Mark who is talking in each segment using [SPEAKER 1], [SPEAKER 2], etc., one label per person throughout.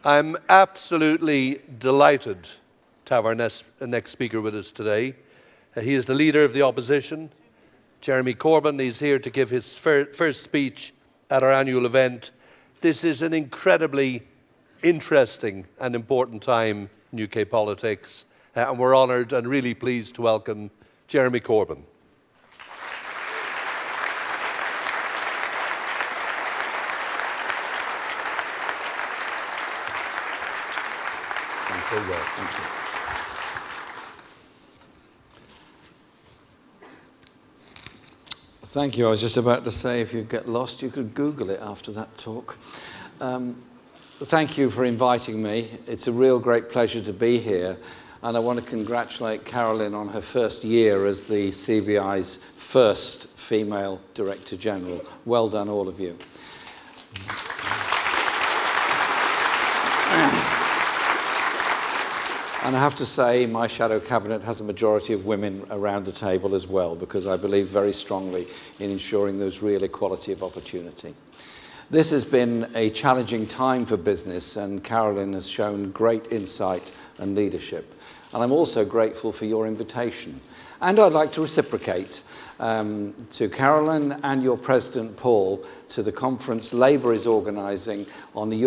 [SPEAKER 1] I'm absolutely delighted to have our next speaker with us today. He is the leader of the opposition, Jeremy Corbyn. He's here to give his first speech at our annual event. This is an incredibly interesting and important time in UK politics, and we're honoured and really pleased to welcome Jeremy Corbyn. Thank you.
[SPEAKER 2] Thank you. I was just about to say, if you get lost, you could Google it after that talk. Thank you for inviting me. It's a real great pleasure to be here. And I want to congratulate Carolyn on her first year as the CBI's first female Director General. Well done, all of you. And I have to say, my shadow cabinet has a majority of women around the table as well, because I believe very strongly in ensuring there's real equality of opportunity. This has been a challenging time for business, and Carolyn has shown great insight and leadership. And I'm also grateful for your invitation. And I'd like to reciprocate to Carolyn and your President Paul to the conference Labour is organising on the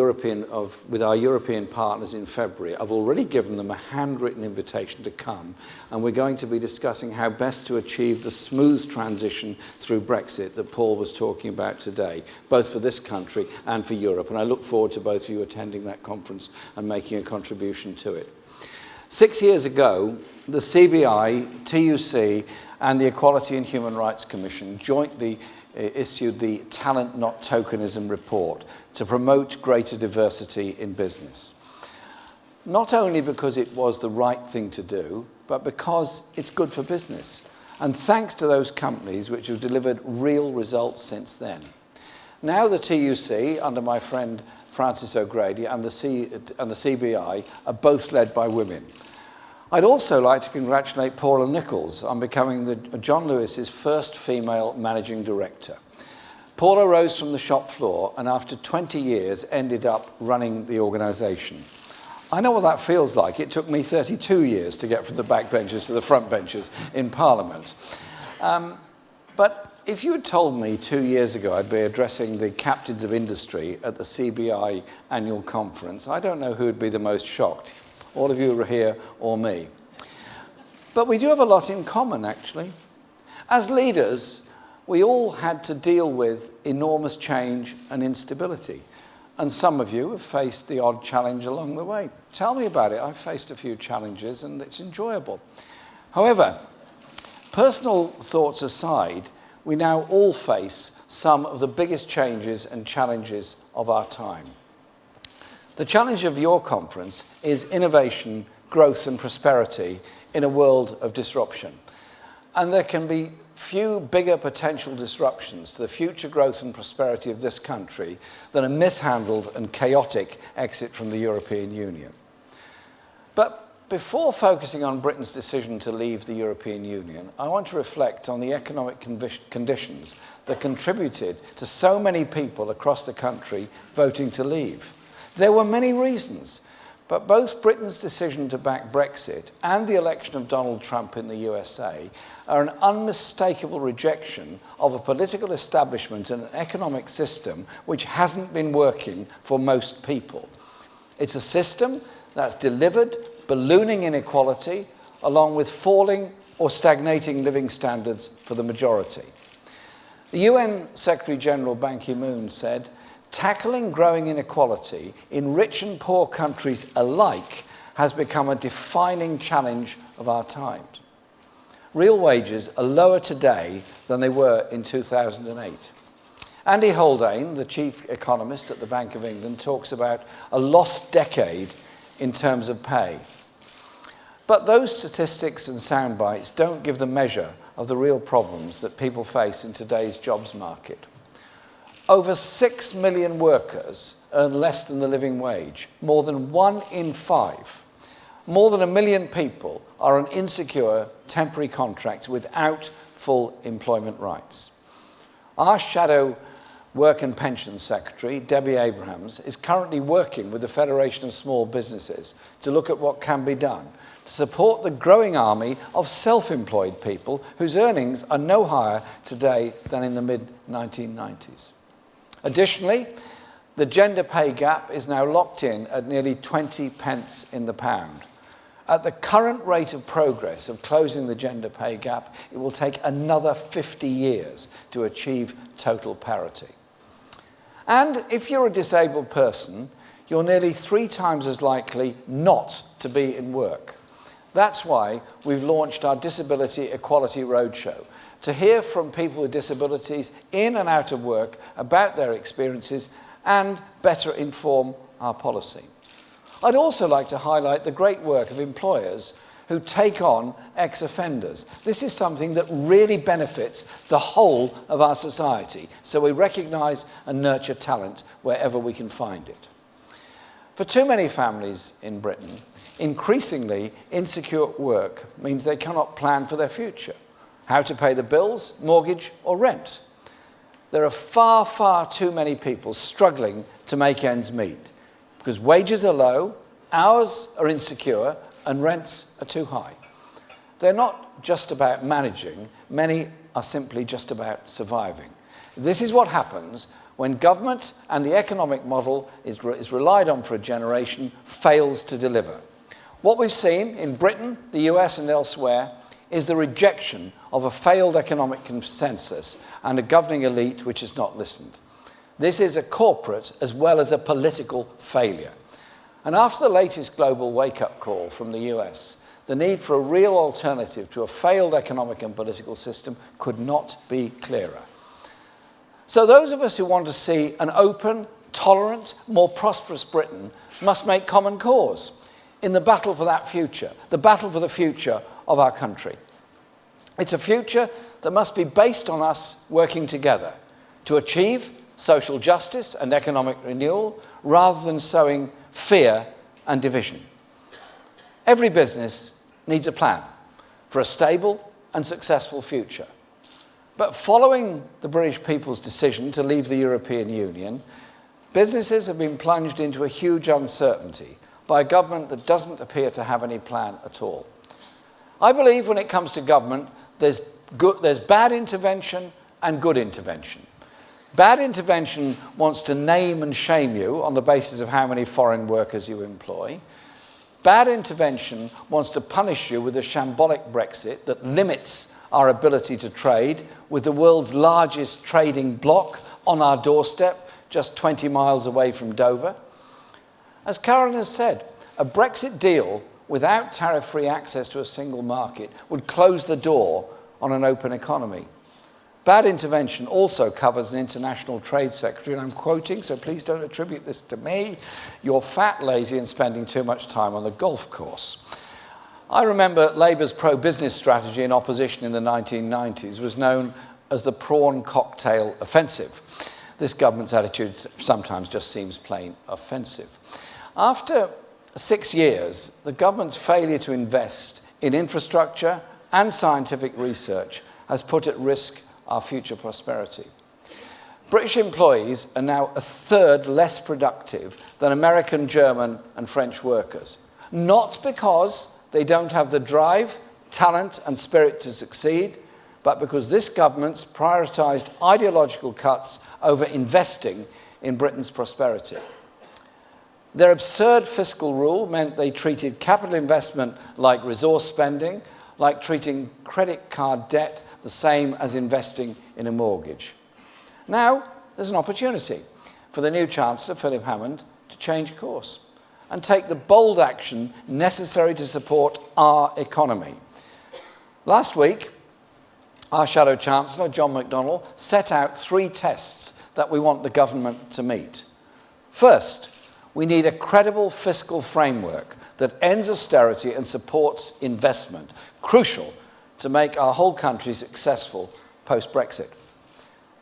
[SPEAKER 2] with our European partners in February. I've already given them a handwritten invitation to come, and we're going to be discussing how best to achieve the smooth transition through Brexit that Paul was talking about today, both for this country and for Europe. And I look forward to both of you attending that conference and making a contribution to it. 6 years ago, the CBI, TUC, and the Equality and Human Rights Commission jointly issued the Talent Not Tokenism report to promote greater diversity in business. Not only because it was the right thing to do, but because it's good for business. And thanks to those companies which have delivered real results since then. Now the TUC, under my friend Frances O'Grady, and the CBI are both led by women. I'd also like to congratulate Paula Nichols on becoming John Lewis's first female managing director. Paula rose from the shop floor and after 20 years ended up running the organisation. I know what that feels like. It took me 32 years to get from the back benches to the front benches in Parliament. But if you had told me 2 years ago I'd be addressing the captains of industry at the CBI annual conference, I don't know who would be the most shocked. All of you are here or me. But we do have a lot in common, actually. As leaders, we all had to deal with enormous change and instability. And some of you have faced the odd challenge along the way. Tell me about it. I've faced a few challenges and it's enjoyable. However, personal thoughts aside, we now all face some of the biggest changes and challenges of our time. The challenge of your conference is innovation, growth and prosperity in a world of disruption. And there can be few bigger potential disruptions to the future growth and prosperity of this country than a mishandled and chaotic exit from the European Union. But before focusing on Britain's decision to leave the European Union, I want to reflect on the economic conditions that contributed to so many people across the country voting to leave. There were many reasons, but both Britain's decision to back Brexit and the election of Donald Trump in the USA are an unmistakable rejection of a political establishment and an economic system which hasn't been working for most people. It's a system that's delivered ballooning inequality along with falling or stagnating living standards for the majority. The UN Secretary-General Ban Ki-moon said, "Tackling growing inequality in rich and poor countries alike has become a defining challenge of our times." Real wages are lower today than they were in 2008. Andy Haldane, the chief economist at the Bank of England, talks about a lost decade in terms of pay. But those statistics and sound bites don't give the measure of the real problems that people face in today's jobs market. Over 6 million workers earn less than the living wage, more than 1 in 5. More than 1 million people are on insecure temporary contracts without full employment rights. Our shadow Work and Pensions Secretary, Debbie Abrahams, is currently working with the Federation of Small Businesses to look at what can be done to support the growing army of self-employed people whose earnings are no higher today than in the mid-1990s. Additionally, the gender pay gap is now locked in at nearly 20 pence in the pound. At the current rate of progress of closing the gender pay gap, it will take another 50 years to achieve total parity. And if you're a disabled person, you're nearly 3 times as likely not to be in work. That's why we've launched our Disability Equality Roadshow, to hear from people with disabilities in and out of work about their experiences and better inform our policy. I'd also like to highlight the great work of employers who take on ex-offenders. This is something that really benefits the whole of our society, so we recognise and nurture talent wherever we can find it. For too many families in Britain, increasingly insecure work means they cannot plan for their future, how to pay the bills, mortgage or rent. There are far, far too many people struggling to make ends meet because wages are low, hours are insecure and rents are too high. They're not just about managing, many are simply just about surviving. This is what happens when government and the economic model is relied on for a generation fails to deliver. What we've seen in Britain, the US and elsewhere is the rejection of a failed economic consensus and a governing elite which has not listened. This is a corporate as well as a political failure. And after the latest global wake-up call from the US, the need for a real alternative to a failed economic and political system could not be clearer. So those of us who want to see an open, tolerant, more prosperous Britain must make common cause in the battle for that future, the battle for the future of our country. It's a future that must be based on us working together to achieve social justice and economic renewal rather than sowing fear and division. Every business needs a plan for a stable and successful future. But following the British people's decision to leave the European Union, businesses have been plunged into a huge uncertainty by a government that doesn't appear to have any plan at all. I believe when it comes to government, there's bad intervention and good intervention. Bad intervention wants to name and shame you on the basis of how many foreign workers you employ. Bad intervention wants to punish you with a shambolic Brexit that limits our ability to trade with the world's largest trading bloc on our doorstep, just 20 miles away from Dover. As Caroline has said, a Brexit deal without tariff-free access to a single market would close the door on an open economy. Bad intervention also covers an international trade secretary, and I'm quoting, so please don't attribute this to me, "You're fat, lazy and spending too much time on the golf course." I remember Labour's pro-business strategy in opposition in the 1990s was known as the prawn cocktail offensive. This government's attitude sometimes just seems plain offensive. After 6 years, the government's failure to invest in infrastructure and scientific research has put at risk our future prosperity. British employees are now a third less productive than American, German and French workers, not because they don't have the drive, talent and spirit to succeed, but because this government's prioritised ideological cuts over investing in Britain's prosperity. Their absurd fiscal rule meant they treated capital investment like resource spending, like treating credit card debt the same as investing in a mortgage. Now, there's an opportunity for the new Chancellor, Philip Hammond, to change course and take the bold action necessary to support our economy. Last week, our Shadow Chancellor, John McDonnell, set out 3 tests that we want the government to meet. First, we need a credible fiscal framework that ends austerity and supports investment, crucial to make our whole country successful post-Brexit.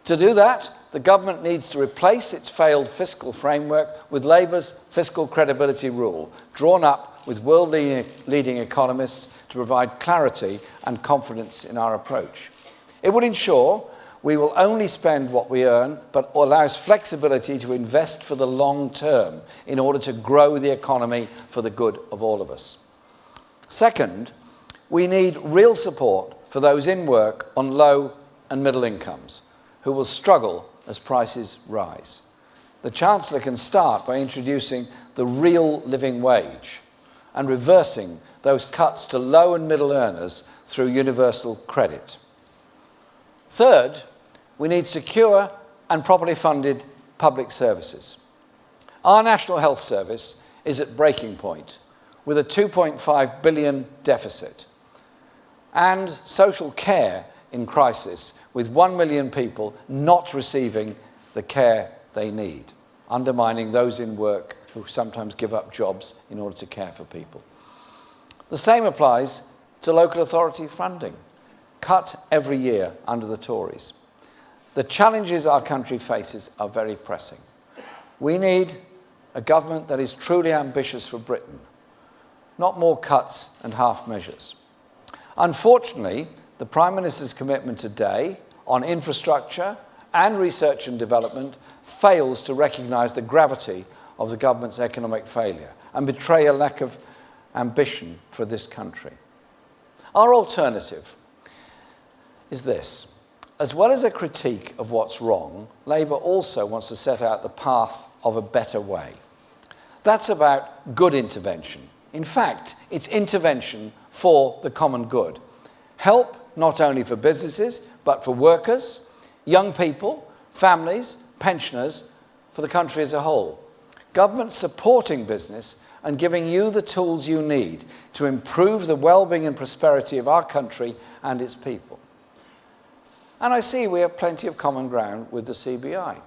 [SPEAKER 2] To do that, the government needs to replace its failed fiscal framework with Labour's fiscal credibility rule, drawn up with world-leading economists to provide clarity and confidence in our approach. It would ensure We will only spend what we earn, but allows flexibility to invest for the long term in order to grow the economy for the good of all of us. Second, we need real support for those in work on low and middle incomes who will struggle as prices rise. The Chancellor can start by introducing the real living wage and reversing those cuts to low and middle earners through universal credit. Third, we need secure and properly funded public services. Our National Health Service is at breaking point with a 2.5 billion deficit, and social care in crisis with 1 million people not receiving the care they need, undermining those in work who sometimes give up jobs in order to care for people. The same applies to local authority funding, cut every year under the Tories. The challenges our country faces are very pressing. We need a government that is truly ambitious for Britain, not more cuts and half measures. Unfortunately, the Prime Minister's commitment today on infrastructure and research and development fails to recognise the gravity of the government's economic failure and betray a lack of ambition for this country. Our alternative is this. As well as a critique of what's wrong, Labour also wants to set out the path of a better way. That's about good intervention. In fact, it's intervention for the common good. Help not only for businesses, but for workers, young people, families, pensioners, for the country as a whole. Government supporting business and giving you the tools you need to improve the well-being and prosperity of our country and its people. And I see we have plenty of common ground with the CBI.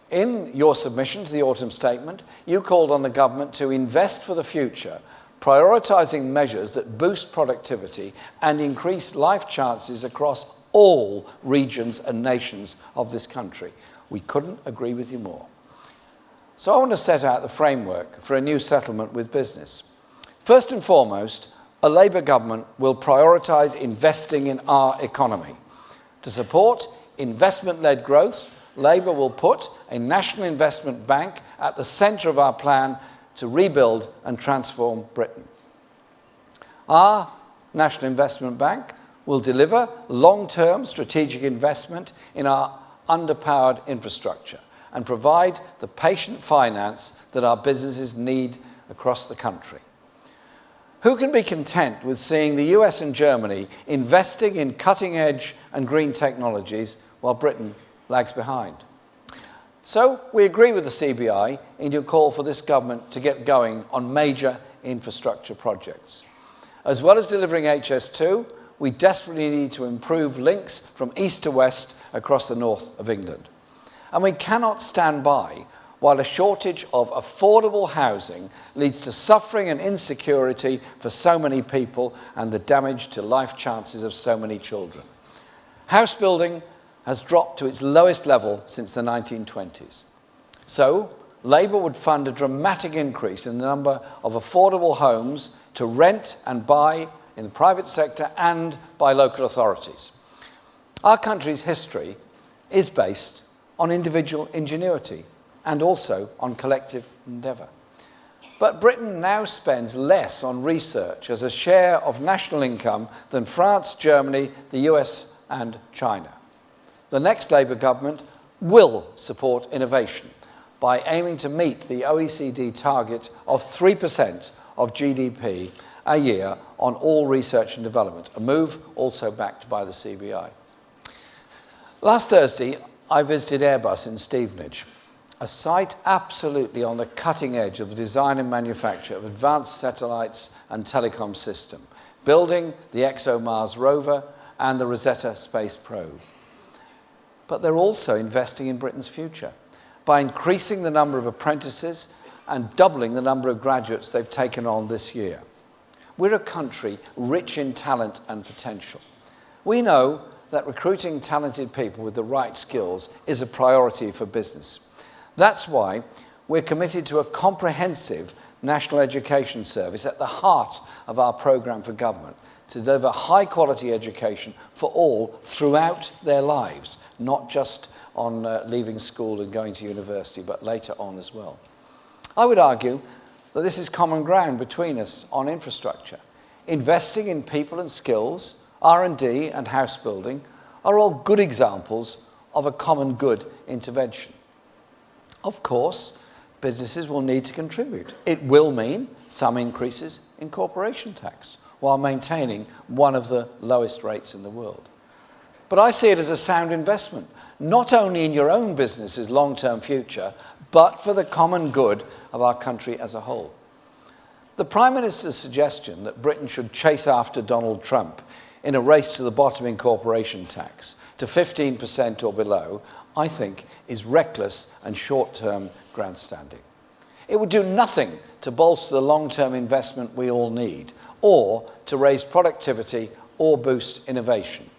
[SPEAKER 2] In your submission to the autumn statement, you called on the government to invest for the future, prioritising measures that boost productivity and increase life chances across all regions and nations of this country. We couldn't agree with you more. So I want to set out the framework for a new settlement with business. First and foremost, a Labour government will prioritise investing in our economy. To support investment-led growth, Labour will put a national investment bank at the centre of our plan to rebuild and transform Britain. Our National Investment Bank will deliver long-term strategic investment in our underpowered infrastructure and provide the patient finance that our businesses need across the country. Who can be content with seeing the US and Germany investing in cutting-edge and green technologies while Britain lags behind? So we agree with the CBI in your call for this government to get going on major infrastructure projects. As well as delivering HS2, we desperately need to improve links from east to west across the north of England. And we cannot stand by while a shortage of affordable housing leads to suffering and insecurity for so many people and the damage to life chances of so many children. House building has dropped to its lowest level since the 1920s. So, Labour would fund a dramatic increase in the number of affordable homes to rent and buy in the private sector and by local authorities. Our country's history is based on individual ingenuity and also on collective endeavour. But Britain now spends less on research as a share of national income than France, Germany, the US and China. The next Labour government will support innovation by aiming to meet the OECD target of 3% of GDP a year on all research and development, a move also backed by the CBI. Last Thursday, I visited Airbus in Stevenage, a site absolutely on the cutting edge of the design and manufacture of advanced satellites and telecom system, building the ExoMars rover and the Rosetta space probe. But they're also investing in Britain's future by increasing the number of apprentices and doubling the number of graduates they've taken on this year. We're a country rich in talent and potential. We know that recruiting talented people with the right skills is a priority for business. That's why we're committed to a comprehensive national education service at the heart of our programme for government to deliver high-quality education for all throughout their lives, not just on leaving school and going to university, but later on as well. I would argue that this is common ground between us on infrastructure. Investing in people and skills, R&D and house building are all good examples of a common good intervention. Of course, businesses will need to contribute. It will mean some increases in corporation tax, while maintaining one of the lowest rates in the world. But I see it as a sound investment, not only in your own business's long-term future, but for the common good of our country as a whole. The Prime Minister's suggestion that Britain should chase after Donald Trump in a race to the bottom in corporation tax to 15% or below, I think, is reckless and short-term grandstanding. It would do nothing to bolster the long-term investment we all need, or to raise productivity or boost innovation,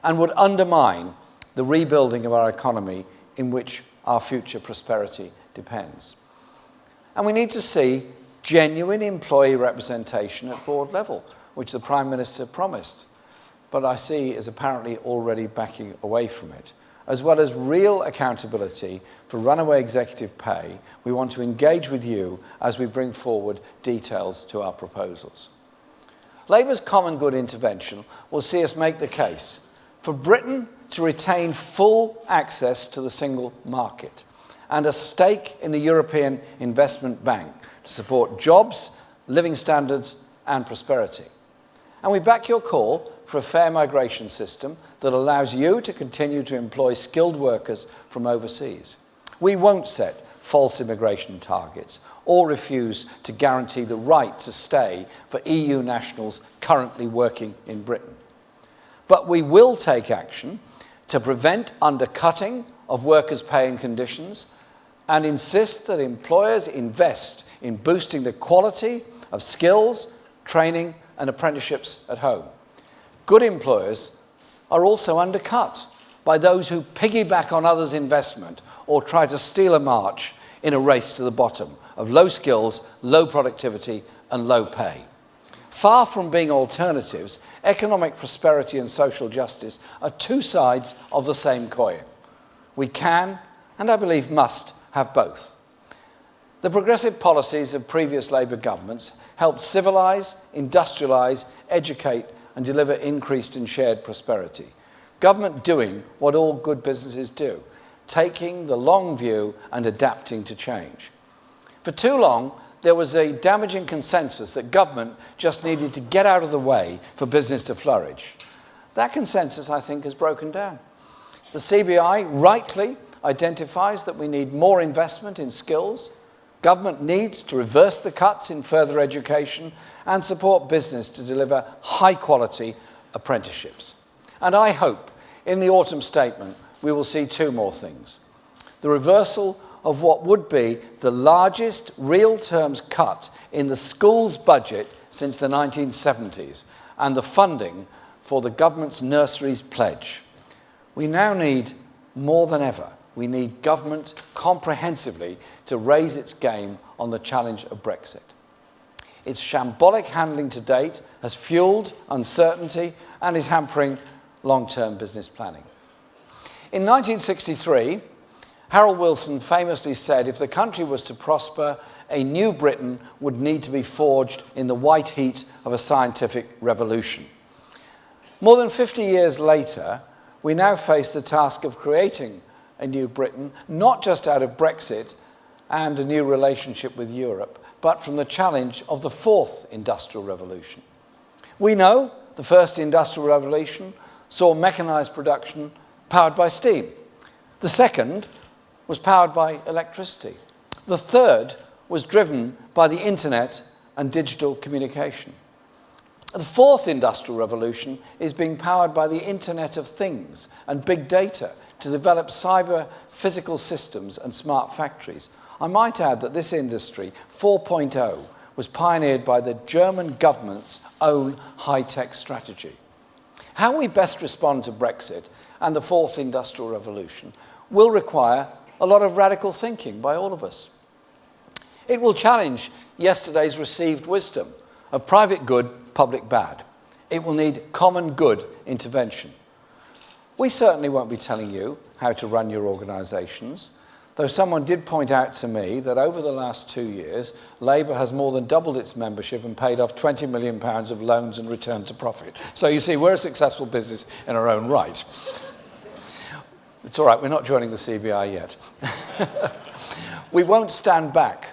[SPEAKER 2] and would undermine the rebuilding of our economy in which our future prosperity depends. And we need to see genuine employee representation at board level, which the Prime Minister promised, but I see is apparently already backing away from it. As well as real accountability for runaway executive pay, we want to engage with you as we bring forward details to our proposals. Labour's common good intervention will see us make the case for Britain to retain full access to the single market and a stake in the European Investment Bank to support jobs, living standards and prosperity. And we back your call for a fair migration system that allows you to continue to employ skilled workers from overseas. We won't set false immigration targets or refuse to guarantee the right to stay for EU nationals currently working in Britain. But we will take action to prevent undercutting of workers' pay and conditions and insist that employers invest in boosting the quality of skills, training and apprenticeships at home. Good employers are also undercut by those who piggyback on others' investment or try to steal a march in a race to the bottom of low skills, low productivity and low pay. Far from being alternatives, economic prosperity and social justice are two sides of the same coin. We can, and I believe must, have both. The progressive policies of previous Labour governments helped civilise, industrialise, educate and deliver increased and shared prosperity. Government doing what all good businesses do, taking the long view and adapting to change. For too long, there was a damaging consensus that government just needed to get out of the way for business to flourish. That consensus, I think, has broken down. The CBI rightly identifies that we need more investment in skills. Government needs to reverse the cuts in further education and support business to deliver high-quality apprenticeships. And I hope in the autumn statement we will see two more things. The reversal of what would be the largest real terms cut in the school's budget since the 1970s and the funding for the government's nurseries pledge. We now need more than ever. We need government comprehensively to raise its game on the challenge of Brexit. Its shambolic handling to date has fuelled uncertainty and is hampering long-term business planning. In 1963, Harold Wilson famously said, if the country was to prosper, a new Britain would need to be forged in the white heat of a scientific revolution. More than 50 years later, we now face the task of creating a new Britain, not just out of Brexit and a new relationship with Europe, but from the challenge of the fourth industrial revolution. We know the first industrial revolution saw mechanised production powered by steam. The second was powered by electricity. The third was driven by the internet and digital communication. The fourth industrial revolution is being powered by the Internet of Things and big data to develop cyber physical systems and smart factories. I might add that this industry, 4.0, was pioneered by the German government's own high-tech strategy. How we best respond to Brexit and the fourth industrial revolution will require a lot of radical thinking by all of us. It will challenge yesterday's received wisdom of private good, public bad. It will need common good intervention. We certainly won't be telling you how to run your organisations, though someone did point out to me that over the last 2 years, Labour has more than doubled its membership and paid off £20 million of loans and returned to profit. So you see, we're a successful business in our own right. It's all right, we're not joining the CBI yet. We won't stand back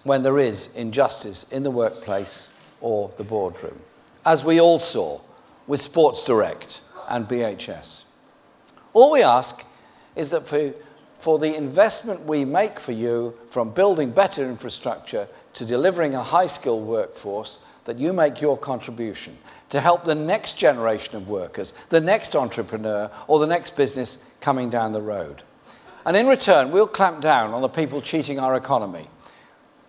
[SPEAKER 2] when there is injustice in the workplace or the boardroom, as we all saw with Sports Direct and BHS. All we ask is that for the investment we make for you, from building better infrastructure to delivering a high-skilled workforce, that you make your contribution to help the next generation of workers, the next entrepreneur, or the next business coming down the road. And in return, we'll clamp down on the people cheating our economy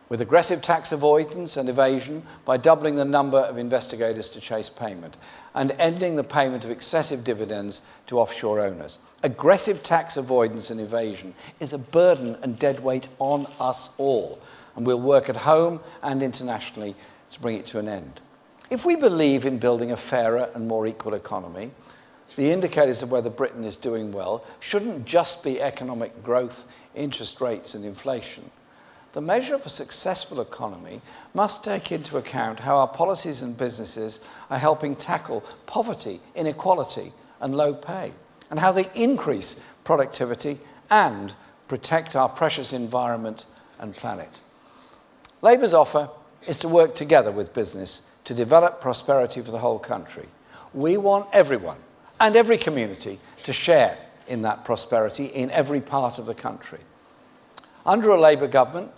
[SPEAKER 2] with aggressive tax avoidance and evasion by doubling the number of investigators to chase payment and ending the payment of excessive dividends to offshore owners. Aggressive tax avoidance and evasion is a burden and deadweight on us all, and we'll work at home and internationally to bring it to an end. If we believe in building a fairer and more equal economy, the indicators of whether Britain is doing well shouldn't just be economic growth, interest rates and inflation. The measure of a successful economy must take into account how our policies and businesses are helping tackle poverty, inequality and low pay, and how they increase productivity and protect our precious environment and planet. Labour's offer is to work together with business to develop prosperity for the whole country. We want everyone and every community to share in that prosperity in every part of the country. Under a Labour government,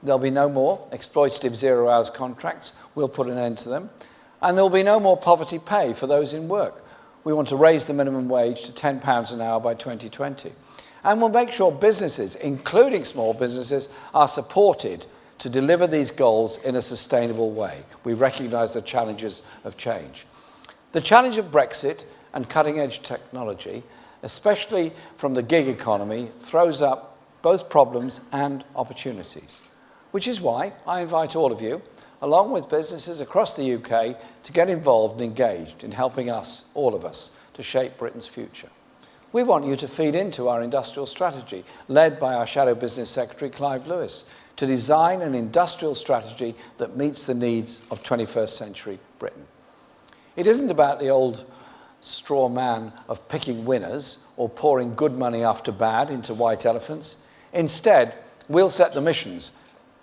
[SPEAKER 2] there'll be no more exploitative zero-hours contracts. We'll put an end to them. And there'll be no more poverty pay for those in work. We want to raise the minimum wage to £10 an hour by 2020. And we'll make sure businesses, including small businesses, are supported to deliver these goals in a sustainable way. We recognise the challenges of change. The challenge of Brexit and cutting-edge technology, especially from the gig economy, throws up both problems and opportunities. Which is why I invite all of you, along with businesses across the UK, to get involved and engaged in helping us, all of us, to shape Britain's future. We want you to feed into our industrial strategy, led by our Shadow Business Secretary, Clive Lewis, to design an industrial strategy that meets the needs of 21st century Britain. It isn't about the old straw man of picking winners or pouring good money after bad into white elephants. Instead, we'll set the missions,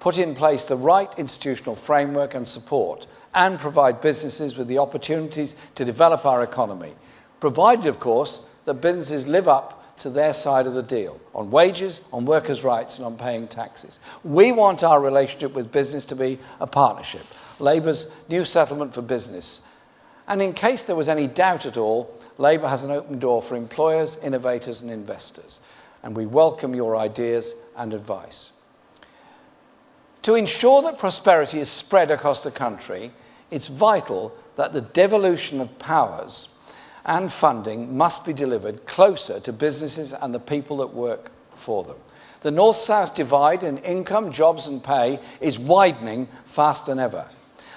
[SPEAKER 2] put in place the right institutional framework and support, and provide businesses with the opportunities to develop our economy, provided, of course, that businesses live up to their side of the deal, on wages, on workers' rights, and on paying taxes. We want our relationship with business to be a partnership, Labour's new settlement for business. And in case there was any doubt at all, Labour has an open door for employers, innovators, and investors, and we welcome your ideas and advice. To ensure that prosperity is spread across the country, it's vital that the devolution of powers and funding must be delivered closer to businesses and the people that work for them. The north-south divide in income, jobs and pay is widening faster than ever.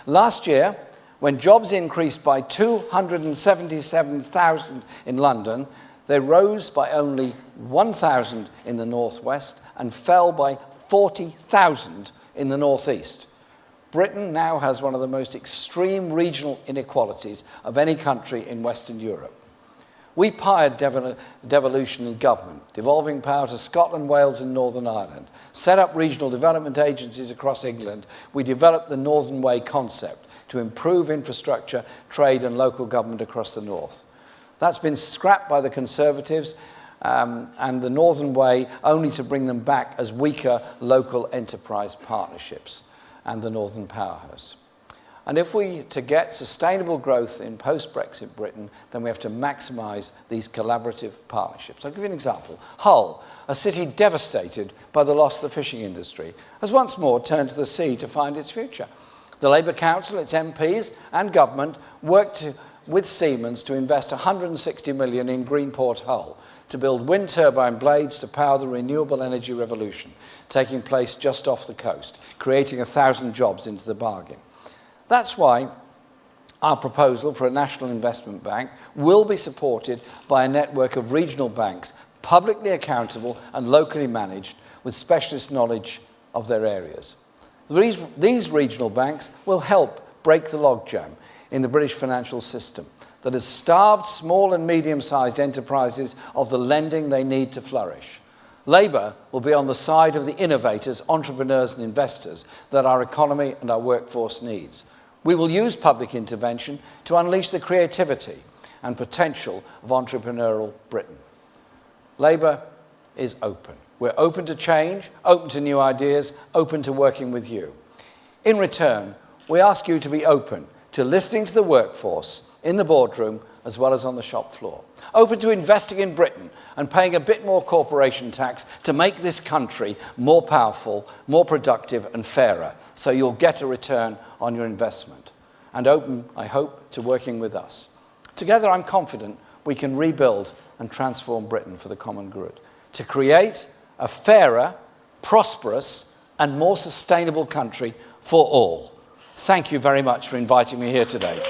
[SPEAKER 2] Last year, when jobs increased by 277,000 in London, they rose by only 1,000 in the northwest and fell by 40,000 in the northeast. Britain now has one of the most extreme regional inequalities of any country in Western Europe. We pioneered devolution in government, devolving power to Scotland, Wales and Northern Ireland, set up regional development agencies across England. We developed the Northern Way concept to improve infrastructure, trade and local government across the north. That's been scrapped by the Conservatives and the Northern Way, only to bring them back as weaker local enterprise partnerships and the Northern Powerhouse. And if we to get sustainable growth in post-Brexit Britain, then we have to maximise these collaborative partnerships. I'll give you an example. Hull, a city devastated by the loss of the fishing industry, has once more turned to the sea to find its future. The Labour Council, its MPs and government worked with Siemens to invest £160 million in Greenport Hull to build wind turbine blades to power the renewable energy revolution, taking place just off the coast, creating 1,000 jobs into the bargain. That's why Our proposal for a national investment bank will be supported by a network of regional banks, publicly accountable and locally managed, with specialist knowledge of their areas. These regional banks will help break the logjam in the British financial system that has starved small and medium-sized enterprises of the lending they need to flourish. Labour will be on the side of the innovators, entrepreneurs and investors that our economy and our workforce needs. We will use public intervention to unleash the creativity and potential of entrepreneurial Britain. Labour is open. We're open to change, open to new ideas, open to working with you. In return, we ask you to be open to listening to the workforce in the boardroom as well as on the shop floor. Open to investing in Britain and paying a bit more corporation tax to make this country more powerful, more productive and fairer, so you'll get a return on your investment. And open, I hope, to working with us. Together, I'm confident we can rebuild and transform Britain for the common good, to create a fairer, prosperous and more sustainable country for all. Thank you very much for inviting me here today.